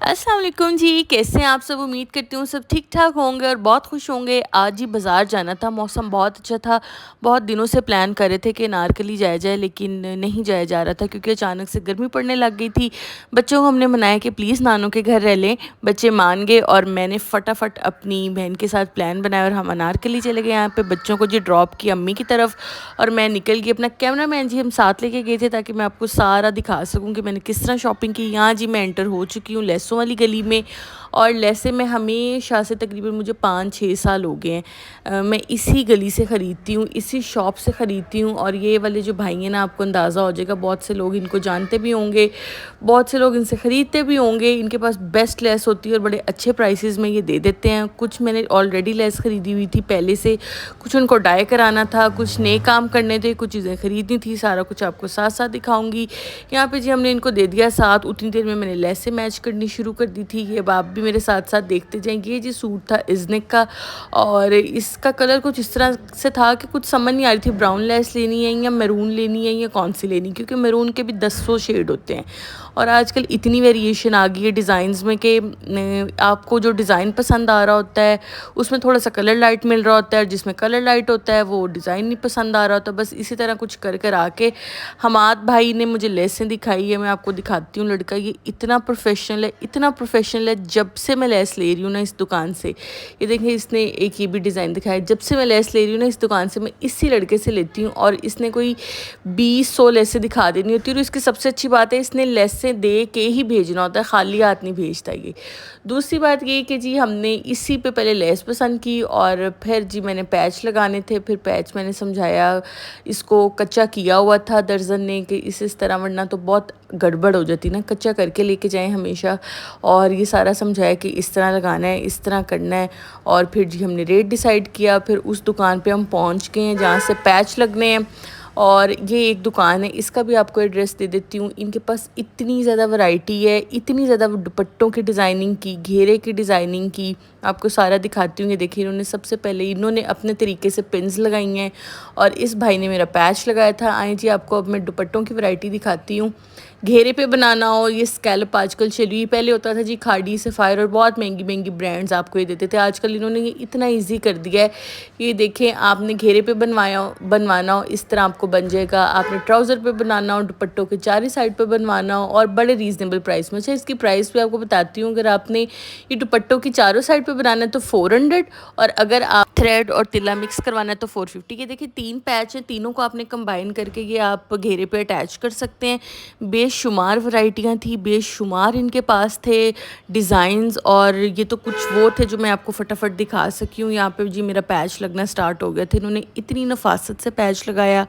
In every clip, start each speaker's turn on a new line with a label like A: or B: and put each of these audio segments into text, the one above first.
A: अस्सलाम वालेकुम जी, कैसे हैं आप सब? उम्मीद करती हूँ सब ठीक-ठाक होंगे और बहुत खुश होंगे। आज ही बाज़ार जाना था, मौसम बहुत अच्छा था। बहुत दिनों से प्लान कर रहे थे कि अनारकली जाया जाए, लेकिन नहीं जाया जा रहा था क्योंकि अचानक से गर्मी पड़ने लग गई थी। बच्चों को हमने मनाया कि प्लीज़ नानू के घर रह लें, बच्चे मान गए और मैंने फटाफट अपनी बहन के साथ प्लान बनाया और हम अनारकली चले गए। यहाँ पे बच्चों को जी ड्रॉप किया अम्मी की तरफ और मैं निकल गई। अपना कैमरामैन जी हम साथ लेके गए थे ताकि मैं आपको सारा दिखा सकूँ कि मैंने किस तरह शॉपिंग की। यहाँ जी मैं एंटर हो चुकी हूँ लेसों वाली गली में और लेसे में हमेशा से तकरीबन मुझे 5-6 साल हो गए हैं। मैं इसी गली से ख़रीदती हूँ, इसी शॉप से ख़रीदती हूँ और ये वाले जो भाई हैं ना, आपको अंदाज़ा हो जाएगा, बहुत से लोग इनको जानते भी होंगे, बहुत से लोग इनसे ख़रीदते भी होंगे। इनके पास बेस्ट लेस होती है और बड़े अच्छे प्राइसेस में ये दे देते हैं। कुछ मैंने ऑलरेडी लेस ख़रीदी हुई थी पहले से, कुछ उनको डाई कराना था, कुछ नए काम करने थे, कुछ चीज़ें ख़रीदनी थी। सारा कुछ आपको साथ साथ दिखाऊंगी। यहाँ पे जी हमने इनको दे दिया साथ, उतनी देर में मैंने लेसें मैच करनी शुरू कर दी थी। ये आप भी मेरे साथ साथ देखते जाएंगे। ये जी सूट था इज़निक का और इसका कलर कुछ इस तरह से था कि कुछ समझ नहीं आ रही थी ब्राउन लेस लेनी है या मैरून लेनी है या कौन सी लेनी, क्योंकि मैरून के भी 10 शेड होते हैं और आजकल इतनी वेरिएशन आ गई है डिज़ाइंस में कि आपको जो डिज़ाइन पसंद आ रहा होता है उसमें थोड़ा सा कलर लाइट मिल रहा होता है, जिसमें कलर लाइट होता है वो डिज़ाइन नहीं पसंद आ रहा होता। बस इसी तरह कुछ कर कर आके हमाद भाई ने मुझे लेसें दिखाई है। मैं आपको दिखाती हूँ। लड़का ये इतना प्रोफेशनल है, इतना प्रोफेशनल है। जब से मैं लेस ले रही हूँ ना इस दुकान से, ये देखिए इसने एक ये भी डिज़ाइन दिखाया। जब से मैं लेस ले रही हूँ ना इस दुकान से, मैं इसी लड़के से लेती हूँ और इसने कोई 20-100 लेसें दिखा देनी होती है और इसकी सबसे अच्छी बात है इसने लेसें दे के ही भेजना होता है, खाली हाथ नहीं भेजता ये। दूसरी बात ये कि जी हमने इसी पे पहले लेस पसंद की और फिर जी मैंने पैच लगाने थे। फिर पैच मैंने समझाया, इसको कच्चा किया हुआ था दर्जन ने कि इस तरह, वरना तो बहुत गड़बड़ हो जाती ना, कच्चा करके लेके जाएं हमेशा। और ये सारा समझाया कि इस तरह लगाना है, इस तरह करना है। और फिर जी हमने रेट डिसाइड किया। फिर उस दुकान पे हम पहुंच गए हैं जहाँ से पैच लगने हैं और ये एक दुकान है, इसका भी आपको एड्रेस दे देती हूँ। इनके पास इतनी ज़्यादा वैरायटी है, इतनी ज़्यादा दुपट्टों की डिज़ाइनिंग की, घेरे की डिज़ाइनिंग की, आपको सारा दिखाती हूँ। ये देखिए इन्होंने सबसे पहले इन्होंने अपने तरीके से पिन्स लगाई हैं और इस भाई ने मेरा पैच लगाया था। आए जी आपको अब मैं दुपट्टों की वैरायटी दिखाती हूँ। घेरे पे बनाना हो, ये स्कैल्प आजकल चली हुई, पहले होता था जी खाड़ी सफ़ायर और बहुत महंगी महंगी ब्रांड्स आपको ये देते थे। आजकल इन्होंने ये इतना इजी कर दिया है। ये देखें, आपने घेरे पे बनवाना हो इस तरह आपको बन जाएगा। आपने ट्राउज़र पे बनाना हो, दुपट्टों के चारी साइड पे बनवाना हो और बड़े रीज़नेबल प्राइस में। अच्छा, इसकी प्राइस भी आपको बताती हूँ। अगर आपने ये दुपट्टों की चारों साइड पे बनाना है तो 400 और अगर आप थ्रेड और तिल्ला मिक्स करवाना है तो 450। ये देखिए 3 पैच हैं, तीनों को आपने कंबाइन करके ये आप घेरे पे अटैच कर सकते हैं। बेशुमार वैरायटियाँ थी, बेशुमार इनके पास थे डिज़ाइंस और ये तो कुछ वो थे जो मैं आपको फटाफट दिखा सकी हूँ। यहाँ पे जी मेरा पैच लगना स्टार्ट हो गया था। इन्होंने इतनी नफासत से पैच लगाया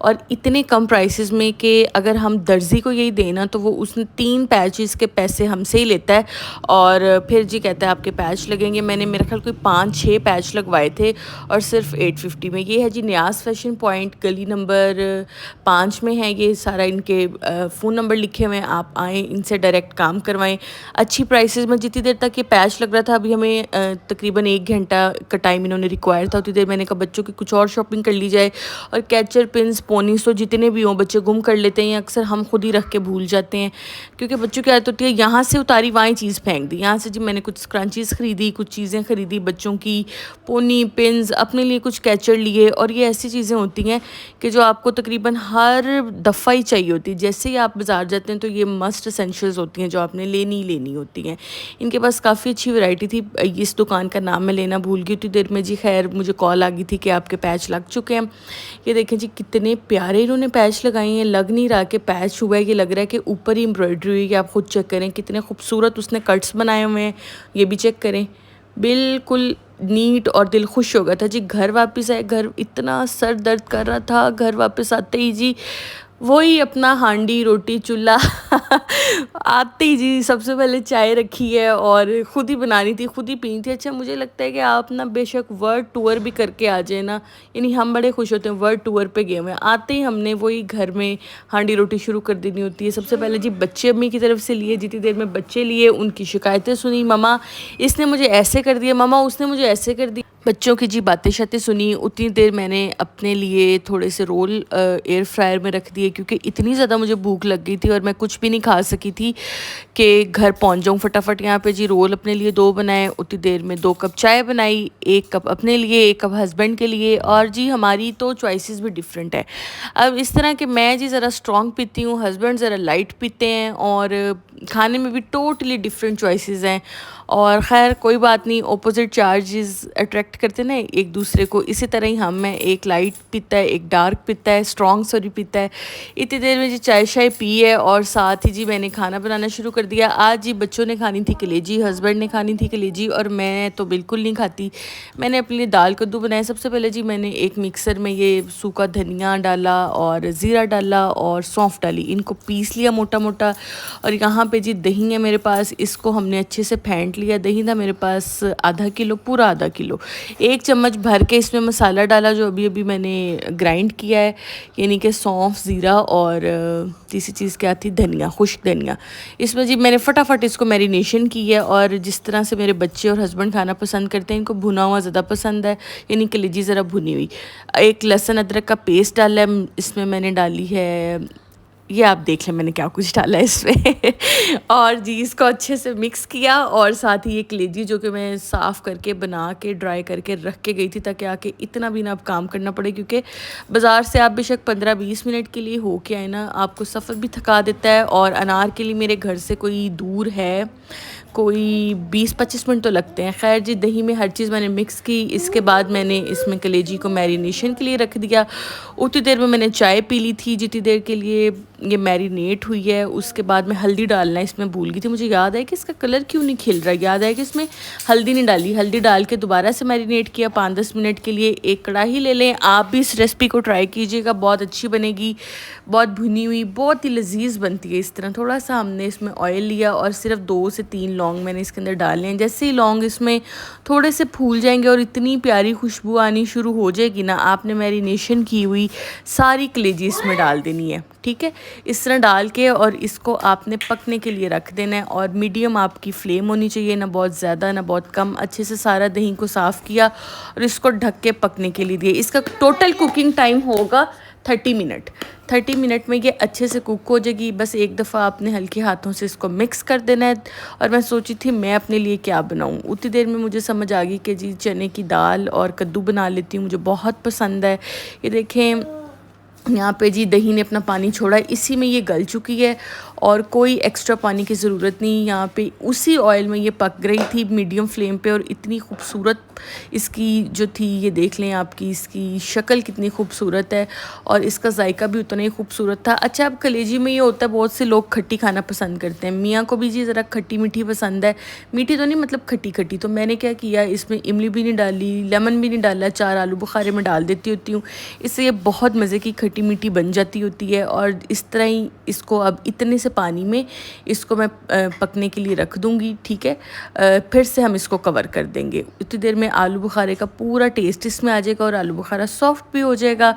A: और इतने कम प्राइसेस में कि अगर हम दर्जी को यही देना तो वो उसने 3 पैचेस के पैसे हमसे ही लेता है और फिर जी कहता है आपके पैच लगेंगे। मैंने मेरे ख्याल कोई 5-6 पैच लगवाए थे और सिर्फ 850 में। ये है जी न्यास फैशन पॉइंट, गली नंबर 5 में है। ये सारा इनके फ़ोन नंबर लिखे हुए हैं, आप आएँ इनसे डायरेक्ट काम करवाएं अच्छी प्राइसेस में। जितनी देर तक ये पैच लग रहा था, अभी हमें तकरीबन 1 घंटा का टाइम इन्होंने रिक्वायर था, उतनी देर मैंने कहा बच्चों की कुछ और शॉपिंग कर ली जाए। और कैचर पिन्स, पोनीस तो जितने भी हों बच्चे गुम कर लेते हैं, अक्सर हम खुद ही रख के भूल जाते हैं क्योंकि बच्चों की आदत होती है यहाँ से उतारी वहीं चीज़ फेंक दी। यहाँ से जी मैंने कुछ स्क्रंचीज़ ख़रीदी, कुछ चीज़ें ख़रीदी बच्चों की, पोनी पिन्स, अपने लिए कुछ कैचर लिए। और ये ऐसी चीज़ें होती हैं कि जो आपको तकरीबन हर दफ़ा ही चाहिए होती है। जैसे ही आप बाज़ार जाते हैं तो ये मस्ट एसेंशियल्स होती हैं जो आपने लेनी होती हैं। इनके पास काफ़ी अच्छी वैरायटी थी। इस दुकान का नाम मैं लेना भूल गई उतनी देर में जी। खैर मुझे कॉल आ गई थी कि आपके पैच लग चुके हैं। ये देखें जी कितने प्यारे इन्होंने पैच लगाए हैं। लग नहीं रहा कि पैच हुआ है, ये लग रहा है कि ऊपर ही एम्ब्रॉयडरी हुई है। आप खुद चेक करें कितने खूबसूरत उसने कट्स बनाए हुए हैं, ये भी चेक करें, बिल्कुल नीट और दिल खुश हो गया था जी। घर वापस आए, घर इतना सर दर्द कर रहा था। घर वापस आते ही जी वही अपना हांडी रोटी चूल्हा आते ही जी सबसे पहले चाय रखी है और ख़ुद ही बनानी थी, ख़ुद ही पीनी थी। अच्छा, मुझे लगता है कि आप ना बेशक वर्ल्ड टूर भी करके आ जाए ना, यानी हम बड़े खुश होते हैं वर्ल्ड टूर पे गए हुए हैं। आते ही हमने वही घर में हांडी रोटी शुरू कर देनी होती है। सबसे पहले जी बच्चे अम्मी की तरफ से लिए, जितनी देर में बच्चे लिए उनकी शिकायतें सुनी। ममा इसने मुझे ऐसे कर दिया, ममा उसने मुझे ऐसे कर दिया। बच्चों की जी बातें-शातें सुनी, उतनी देर मैंने अपने लिए थोड़े से रोल एयर फ्रायर में रख दिए क्योंकि इतनी ज़्यादा मुझे भूख लग गई थी और मैं कुछ भी नहीं खा सकी थी कि घर पहुंच जाऊं फटाफट। यहाँ पे जी रोल अपने लिए 2 बनाए, उतनी देर में 2 कप चाय बनाई, 1 कप अपने लिए, 1 कप हस्बैंड के लिए। और जी हमारी तो चॉइसेस भी डिफरेंट है। अब इस तरह के मैं जी ज़रा स्ट्रॉन्ग पीती हूँ, हस्बैंड ज़रा लाइट पीते हैं और खाने में भी टोटली डिफरेंट चॉइसेस हैं। और ख़ैर कोई बात नहीं, ऑपोजिट चार्जेस अट्रैक्ट करते ना एक दूसरे को, इसी तरह ही हम हैं, एक लाइट पीता है, एक डार्क पीता है, स्ट्रॉन्ग सॉरी पीता है। इतनी देर में जी चाय शाय पी है और साथ ही जी मैंने खाना बनाना शुरू कर दिया। आज जी बच्चों ने खानी थी कलेजी, हस्बैंड ने खानी थी कलेजी और मैं तो बिल्कुल नहीं खाती। मैंने अपने लिए दाल कद्दू बनाया। सबसे पहले जी मैंने एक मिक्सर में ये सूखा धनिया डाला और ज़ीरा डाला और सौंफ डाली, इनको पीस लिया मोटा मोटा। और यहाँ पे जी दही है मेरे पास, इसको हमने अच्छे से फेंट लिया। दही था मेरे पास आधा किलो, पूरा आधा किलो। 1 चम्मच भर के इसमें मसाला डाला जो अभी अभी मैंने ग्राइंड किया है, यानी कि सौंफ, ज़ीरा और तीसरी चीज़ क्या थी, धनिया, खुश्क धनिया। इसमें जी मैंने फटाफट इसको मैरिनेशन की है। और जिस तरह से मेरे बच्चे और हस्बैंड खाना पसंद करते हैं, इनको भुना हुआ ज़्यादा पसंद है, यानी कि लीजिए ज़रा भुनी हुई। एक लहसुन अदरक का पेस्ट डाला है, इसमें मैंने डाली है, ये आप देख लें मैंने क्या कुछ डाला है इसमें और जी इसको अच्छे से मिक्स किया। और साथ ही ये कलेजी जो कि मैं साफ़ करके बना के ड्राई करके रख के गई थी ताकि आके इतना भी ना अब काम करना पड़े, क्योंकि बाज़ार से आप बेशक 15-20 मिनट के लिए हो के आए ना, आपको सफ़र भी थका देता है। और अनार के लिए मेरे घर से कोई दूर है, कोई 20-25 मिनट तो लगते हैं। खैर जी दही में हर चीज़ मैंने मिक्स की। इसके बाद मैंने इसमें कलेजी को मैरिनेशन के लिए रख दिया। उतनी देर में मैंने चाय पी ली थी जितनी देर के लिए ये मैरिनेट हुई है। उसके बाद मैं हल्दी डालना इसमें भूल गई थी, मुझे याद है कि इसका कलर क्यों नहीं खिल रहा, याद है कि इसमें हल्दी नहीं डाली। हल्दी डाल के दोबारा से मैरिनेट किया 5-10 मिनट के लिए। एक कढ़ाई ले लें, आप भी इस रेसिपी को ट्राई कीजिएगा, बहुत अच्छी बनेगी, बहुत भुनी हुई, बहुत ही लजीज बनती है। इस तरह थोड़ा सा हमने इसमें ऑयल लिया और सिर्फ 2 से 3 लौंग मैंने इसके अंदर डालने हैं। जैसे ही लौंग इसमें थोड़े से फूल जाएंगे और इतनी प्यारी खुशबू आनी शुरू हो जाएगी ना, आपने मैरिनेशन की हुई सारी कलेजी इसमें डाल देनी है, ठीक है। इस तरह डाल के और इसको आपने पकने के लिए रख देना है। और मीडियम आपकी फ्लेम होनी चाहिए, ना बहुत ज़्यादा ना बहुत कम। अच्छे से सारा दही को साफ़ किया और इसको ढक के पकने के लिए दिए। इसका टोटल कुकिंग टाइम होगा 30 मिनट। 30 मिनट में ये अच्छे से कुक हो जाएगी। बस एक दफ़ा आपने हल्के हाथों से इसको मिक्स कर देना है। और मैं सोची थी मैं अपने लिए क्या बनाऊं, उतनी देर में मुझे समझ आ गई कि जी चने की दाल और कद्दू बना लेती हूँ, मुझे बहुत पसंद है। ये देखें यहाँ पे जी दही ने अपना पानी छोड़ा, इसी में ये गल चुकी है और कोई एक्स्ट्रा पानी की ज़रूरत नहीं। यहाँ पे उसी ऑयल में ये पक रही थी मीडियम फ्लेम पे। और इतनी खूबसूरत इसकी जो थी, ये देख लें आपकी इसकी शक्ल कितनी खूबसूरत है और इसका जायका भी उतना ही खूबसूरत था। अच्छा, अब कलेजी में ये होता है बहुत से लोग खट्टी खाना पसंद करते हैं, मियाँ को भी जी ज़रा खट्टी मीठी पसंद है, मीठी तो नहीं मतलब खट्टी खट्टी। तो मैंने क्या किया, इसमें इमली भी नहीं डाली, लेमन भी नहीं डाला, 4 आलू बुखारे में डाल देती होती हूँ, इससे ये बहुत मज़े की खट्टी मीठी बन जाती होती है। और इस तरह ही इसको अब इतने से पानी में इसको मैं पकने के लिए रख दूँगी, ठीक है। फिर से हम इसको कवर कर देंगे। इतनी देर में आलू बुखारे का पूरा टेस्ट इसमें आ जाएगा और आलू बुखारा सॉफ्ट भी हो जाएगा।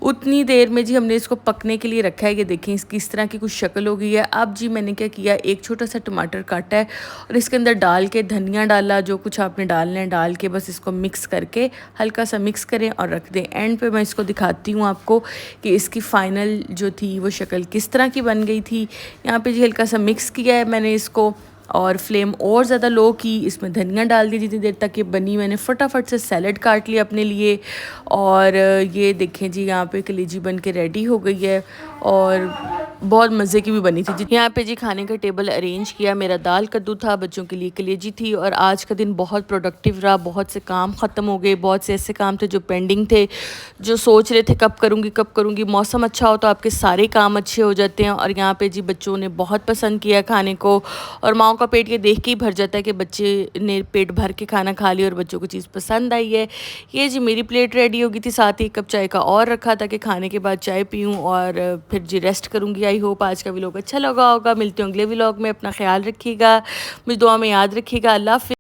A: उतनी देर में जी हमने इसको पकने के लिए रखा है। ये देखें इसकी इस तरह की कुछ शक्ल हो गई है। अब जी मैंने क्या किया, एक छोटा सा टमाटर काटा है और इसके अंदर डाल के धनिया डाला, जो कुछ आपने डालना है डाल के बस इसको मिक्स करके हल्का सा मिक्स करें और रख दें। एंड पे मैं इसको दिखाती हूँ आपको कि इसकी फ़ाइनल जो थी वो शक्ल किस तरह की बन गई थी। यहाँ पे जी हल्का सा मिक्स किया है मैंने इसको और फ्लेम और ज़्यादा लो की, इसमें धनिया डाल दी जितनी देर तक ये बनी। मैंने फटाफट से सैलड काट लिया अपने लिए और ये देखें जी यहाँ पे कलेजी बन के रेडी हो गई है और बहुत मज़े की भी बनी थी। यहाँ पे जी खाने का टेबल अरेंज किया, मेरा दाल कद्दू था, बच्चों के लिए कलेजी थी। और आज का दिन बहुत प्रोडक्टिव रहा, बहुत से काम ख़त्म हो गए, बहुत से ऐसे काम थे जो पेंडिंग थे, जो सोच रहे थे कब करूँगी। मौसम अच्छा हो तो आपके सारे काम अच्छे हो जाते हैं। और यहाँ पे जी बच्चों ने बहुत पसंद किया खाने को और माओ का पेट ये देख के ही भर जाता है कि बच्चे ने पेट भर के खाना खा लिया और बच्चों को चीज़ पसंद आई है। ये जी मेरी प्लेट रेडी हो गई थी, साथ ही 1 कप चाय का और रखा था कि खाने के बाद चाय पीऊँ और फिर जी रेस्ट करूँगी। आई होप आज का व्लॉग अच्छा लगा होगा। मिलती हूँ अगले व्लॉग में, अपना ख्याल रखिएगा, मुझे दुआ में याद रखिएगा। अल्लाह हाफ़िज़।